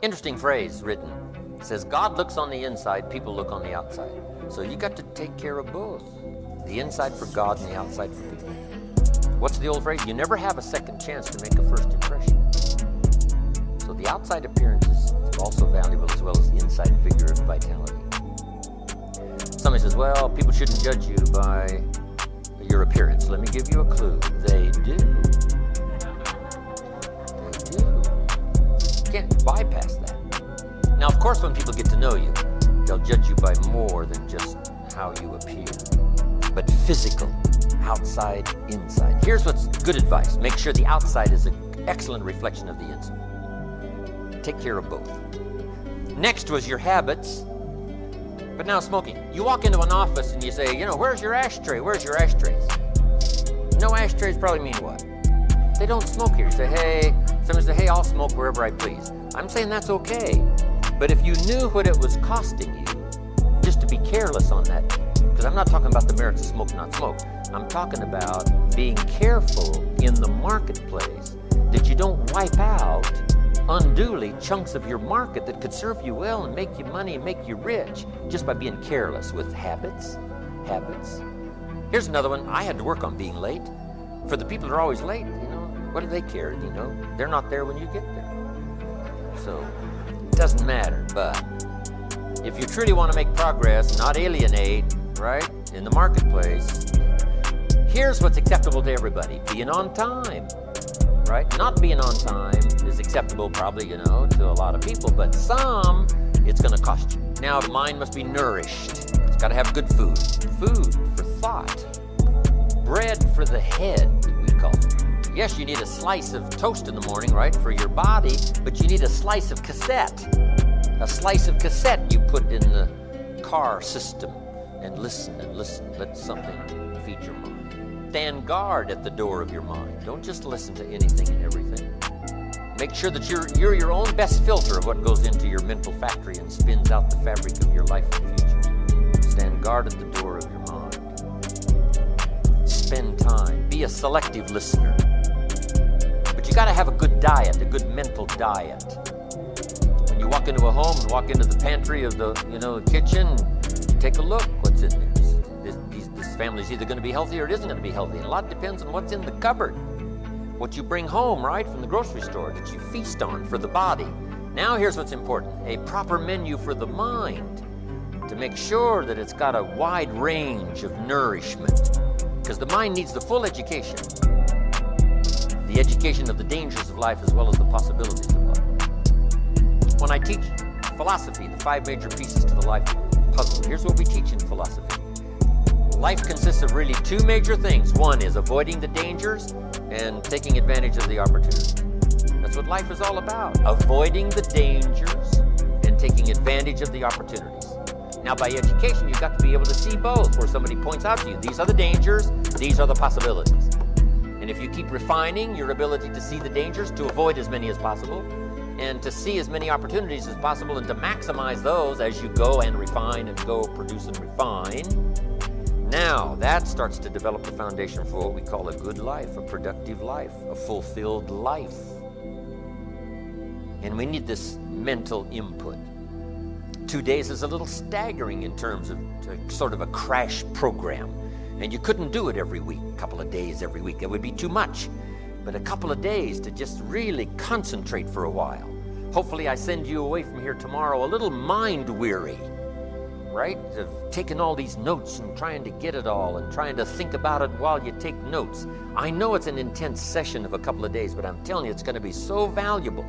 Interesting phrase written. It says, God looks on the inside, people look on the outside. So you got to take care of both. The inside for God and the outside for people. What's the old phrase? You never have a second chance to make a first impression. So the outside appearance is also valuable as well as the inside vigor and vitality. Somebody says, well, people shouldn't judge you by your appearance. Let me give you a clue. They do. They do. You can't bypass that. Now, of course, when people get to know you, they'll judge you by more than just how you appear. But physical, outside, inside. Here's what's good advice. Make sure the outside is an excellent reflection of the inside. Take care of both. Next was your habits. But now smoking. You walk into an office and you say, you know, where's your ashtray? Where's your ashtrays? No ashtrays probably mean what? They don't smoke here. You say, hey, somebody say, hey, I'll smoke wherever I please. I'm saying that's okay. But if you knew what it was costing you, just to be careless on that, because I'm not talking about the merits of smoke, not smoke. I'm talking about being careful in the marketplace that you don't wipe out unduly chunks of your market that could serve you well and make you money and make you rich just by being careless with habits. Here's another one. I had to work on being late. For the people that are always late, you know, what do they care? You know, they're not there when you get there. So it doesn't matter. But if you truly want to make progress, not alienate, right, in the marketplace, here's what's acceptable to everybody. Being on time. Right? Not being on time is acceptable probably, you know, to a lot of people, but some, it's going to cost you. Now, the mind must be nourished. It's got to have good food. Food for thought. Bread for the head, we call it. Yes, you need a slice of toast in the morning, right, for your body, but you need a slice of cassette. A slice of cassette you put in the car system and listen. Let something feed your mind. Stand guard at the door of your mind. Don't just listen to anything and everything. Make sure that you're your own best filter of what goes into your mental factory and spins out the fabric of your life and future. Stand guard at the door of your mind. Spend time. Be a selective listener. But you got to have a good diet, a good mental diet. When you walk into a home and walk into the pantry of the, kitchen, take a look what's in there. This family's either going to be healthy or it isn't going to be healthy. And a lot depends on what's in the cupboard. What you bring home, right, from the grocery store that you feast on for the body. Now here's what's important. A proper menu for the mind to make sure that it's got a wide range of nourishment. Because the mind needs the full education. The education of the dangers of life as well as the possibilities of life. When I teach philosophy, the 5 major pieces to the life puzzle, here's what we teach in philosophy. Life consists of really 2 major things. One is avoiding the dangers and taking advantage of the opportunity. That's what life is all about. Avoiding the dangers and taking advantage of the opportunities. Now, by education, you've got to be able to see both, where somebody points out to you, these are the dangers, these are the possibilities. And if you keep refining your ability to see the dangers, to avoid as many as possible, and to see as many opportunities as possible, and to maximize those as you go and refine and go produce and refine, now, that starts to develop the foundation for what we call a good life, a productive life, a fulfilled life. And we need this mental input. 2 days is a little staggering in terms of sort of a crash program. And you couldn't do it every week, a couple of days every week. It would be too much. But a couple of days to just really concentrate for a while. Hopefully I send you away from here tomorrow a little mind-weary. Right? Of taking all these notes and trying to get it all and trying to think about it while you take notes. I know it's an intense session of a couple of days, but I'm telling you, it's going to be so valuable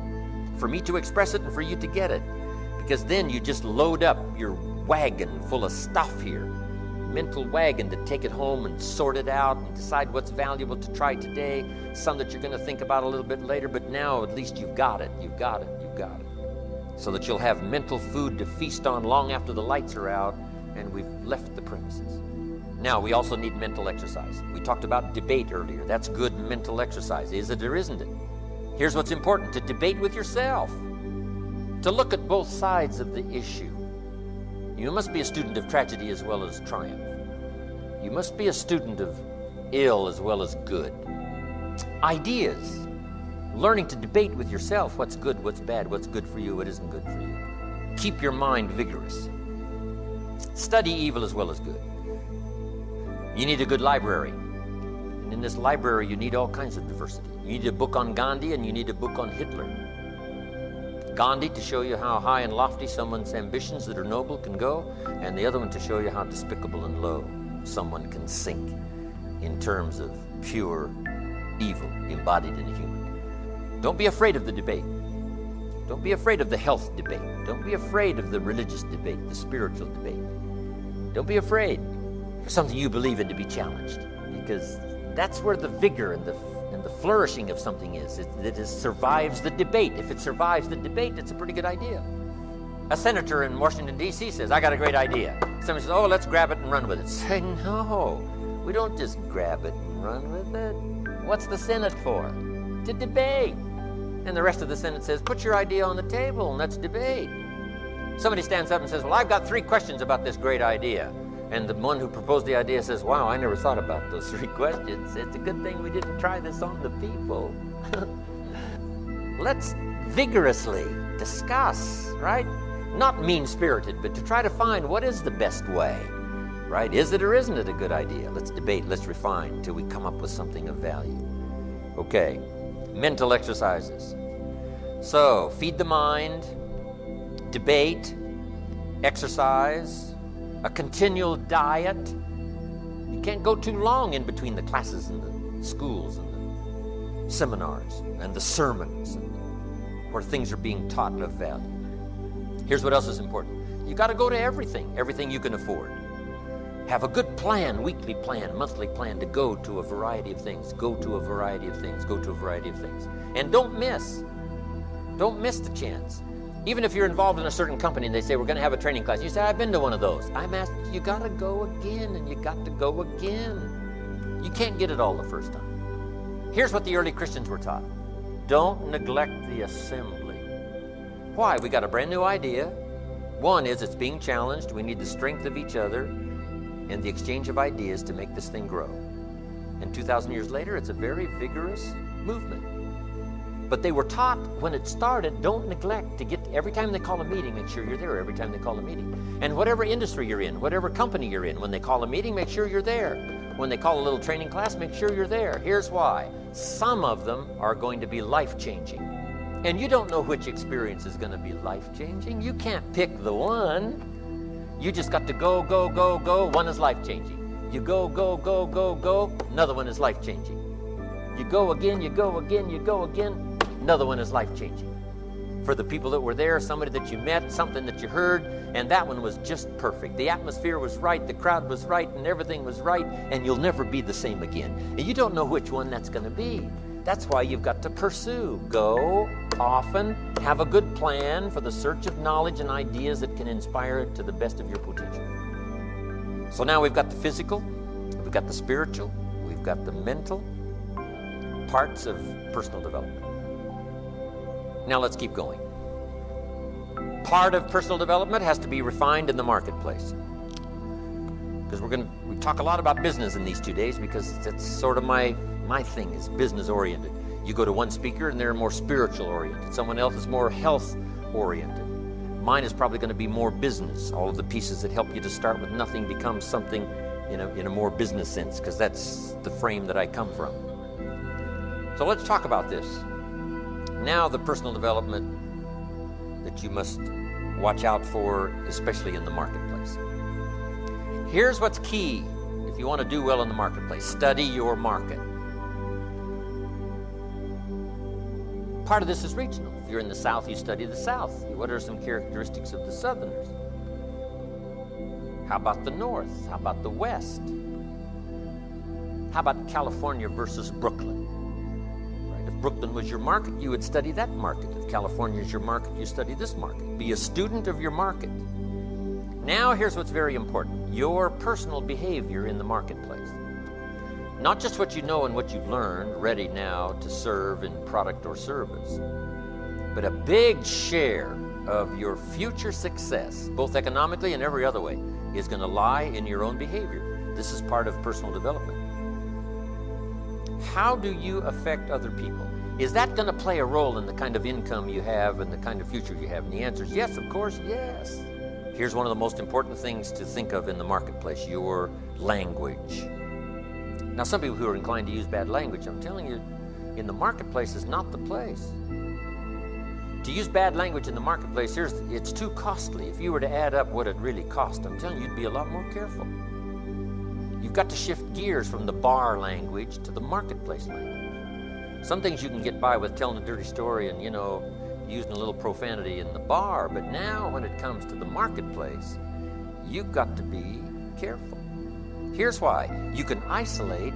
for me to express it and for you to get it. Because then you just load up your wagon full of stuff here. Mental wagon to take it home and sort it out and decide what's valuable to try today, some that you're going to think about a little bit later, but now at least you've got it. So that you'll have mental food to feast on long after the lights are out and we've left the premises. Now, we also need mental exercise. We talked about debate earlier. That's good mental exercise. Is it or isn't it? Here's what's important. To debate with yourself. To look at both sides of the issue. You must be a student of tragedy as well as triumph. You must be a student of ill as well as good. Ideas. Learning to debate with yourself what's good, what's bad, what's good for you, what isn't good for you. Keep your mind vigorous. Study evil as well as good. You need a good library. And in this library, you need all kinds of diversity. You need a book on Gandhi and you need a book on Hitler. Gandhi to show you how high and lofty someone's ambitions that are noble can go, and the other one to show you how despicable and low someone can sink in terms of pure evil embodied in a human. Don't be afraid of the debate. Don't be afraid of the health debate. Don't be afraid of the religious debate, the spiritual debate. Don't be afraid for something you believe in to be challenged, because that's where the vigor and the flourishing of something is. It survives the debate. If it survives the debate, it's a pretty good idea. A senator in Washington, D.C. says, I got a great idea. Somebody says, oh, let's grab it and run with it. Say, no, we don't just grab it and run with it. What's the Senate for? To debate. And the rest of the Senate says, put your idea on the table and let's debate. Somebody stands up and says, well, I've got 3 questions about this great idea. And the one who proposed the idea says, wow, I never thought about those 3 questions. It's a good thing we didn't try this on the people. Let's vigorously discuss, right? Not mean-spirited, but to try to find what is the best way, right? Is it or isn't it a good idea? Let's debate, let's refine until we come up with something of value. Okay, mental exercises. So, feed the mind, debate, exercise, a continual diet. You can't go too long in between the classes and the schools and the seminars and the sermons where things are being taught of value. Here's what else is important. You got to go to everything you can afford. Have a good plan, weekly plan, monthly plan to go to a variety of things, go to a variety of things, go to a variety of things. And don't miss the chance. Even if you're involved in a certain company and they say, we're going to have a training class, you say, I've been to one of those. I'm asked, you got to go again, and you got to go again. You can't get it all the first time. Here's what the early Christians were taught. Don't neglect the assembly. Why? We got a brand new idea. One is it's being challenged. We need the strength of each other and the exchange of ideas to make this thing grow. And 2,000 years later, it's a very vigorous movement. But they were taught when it started, don't neglect to get, every time they call a meeting, make sure you're there every time they call a meeting. And whatever industry you're in, whatever company you're in, when they call a meeting, make sure you're there. When they call a little training class, make sure you're there. Here's why. Some of them are going to be life-changing. And you don't know which experience is going to be life-changing. You can't pick the one. You just got to go, go, go, go. One is life-changing. You go, go, go, go, go. Another one is life-changing. You go again, you go again, you go again. Another one is life-changing. For the people that were there, somebody that you met, something that you heard, and that one was just perfect. The atmosphere was right, the crowd was right, and everything was right, and you'll never be the same again. And you don't know which one that's going to be. That's why you've got to pursue. Go often, have a good plan for the search of knowledge and ideas that can inspire it to the best of your potential. So now we've got the physical, we've got the spiritual, we've got the mental parts of personal development. Now let's keep going. Part of personal development has to be refined in the marketplace. Because we talk a lot about business in these 2 days because that's sort of my thing is business oriented. You go to one speaker and they're more spiritual oriented. Someone else is more health oriented. Mine is probably going to be more business. All of the pieces that help you to start with nothing become something in a more business sense, because that's the frame that I come from. So let's talk about this. Now the personal development that you must watch out for, especially in the marketplace. Here's what's key if you want to do well in the marketplace. Study your market. Part of this is regional. If you're in the South, you study the South. What are some characteristics of the Southerners? How about the North? How about the West? How about California versus Brooklyn? If Brooklyn was your market, you would study that market. If California is your market, you study this market. Be a student of your market. Now here's what's very important. Your personal behavior in the marketplace. Not just what you know and what you've learned, ready now to serve in product or service, but a big share of your future success, both economically and every other way, is going to lie in your own behavior. This is part of personal development. How do you affect other people? Is that going to play a role in the kind of income you have and the kind of future you have? And the answer is yes, of course, yes. Here's one of the most important things to think of in the marketplace: your language. Now, some people who are inclined to use bad language, I'm telling you, in the marketplace is not the place. To use bad language in the marketplace, it's too costly. If you were to add up what it really cost, I'm telling you, you'd be a lot more careful. You've got to shift gears from the bar language to the marketplace language. Some things you can get by with telling a dirty story and, using a little profanity in the bar, but now when it comes to the marketplace, you've got to be careful. Here's why. You can isolate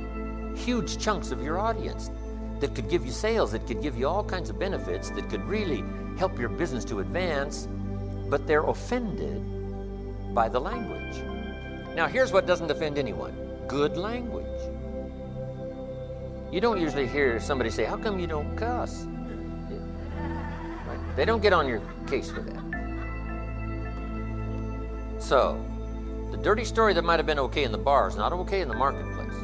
huge chunks of your audience that could give you sales, that could give you all kinds of benefits, that could really help your business to advance, but they're offended by the language. Now, here's what doesn't offend anyone: good language. You don't usually hear somebody say, "How come you don't cuss?" Right? They don't get on your case for that. So, the dirty story that might have been okay in the bar is not okay in the marketplace.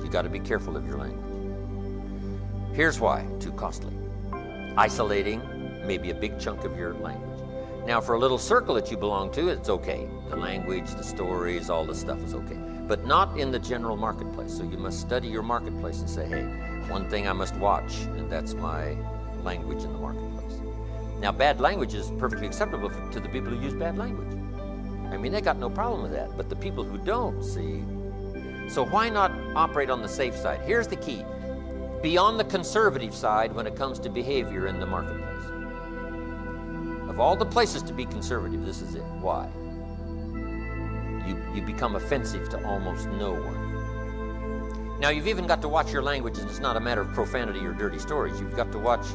You got to be careful of your language. Here's why: too costly. Isolating maybe a big chunk of your language. Now, for a little circle that you belong to, it's okay. The language, the stories, all the stuff is okay. But not in the general marketplace. So you must study your marketplace and say, hey, one thing I must watch, and that's my language in the marketplace. Now, bad language is perfectly acceptable to the people who use bad language. I mean, they got no problem with that. But the people who don't, see. So why not operate on the safe side? Here's the key. Be on the conservative side when it comes to behavior in the marketplace. Of all the places to be conservative, this is it. Why? You become offensive to almost no one. Now, you've even got to watch your language, and it's not a matter of profanity or dirty stories. You've got to watch.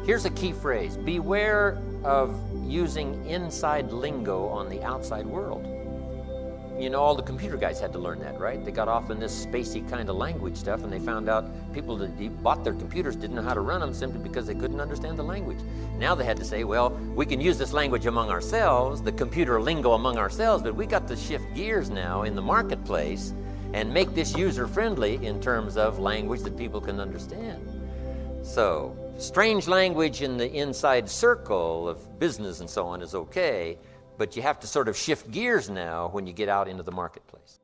Here's a key phrase: beware of using inside lingo on the outside world. All the computer guys had to learn that, right? They got off in this spacey kind of language stuff, and they found out people that bought their computers didn't know how to run them simply because they couldn't understand the language. Now they had to say, well, we can use this language among ourselves, the computer lingo among ourselves, but we got to shift gears now in the marketplace and make this user-friendly in terms of language that people can understand. So, strange language in the inside circle of business and so on is okay, but you have to sort of shift gears now when you get out into the marketplace.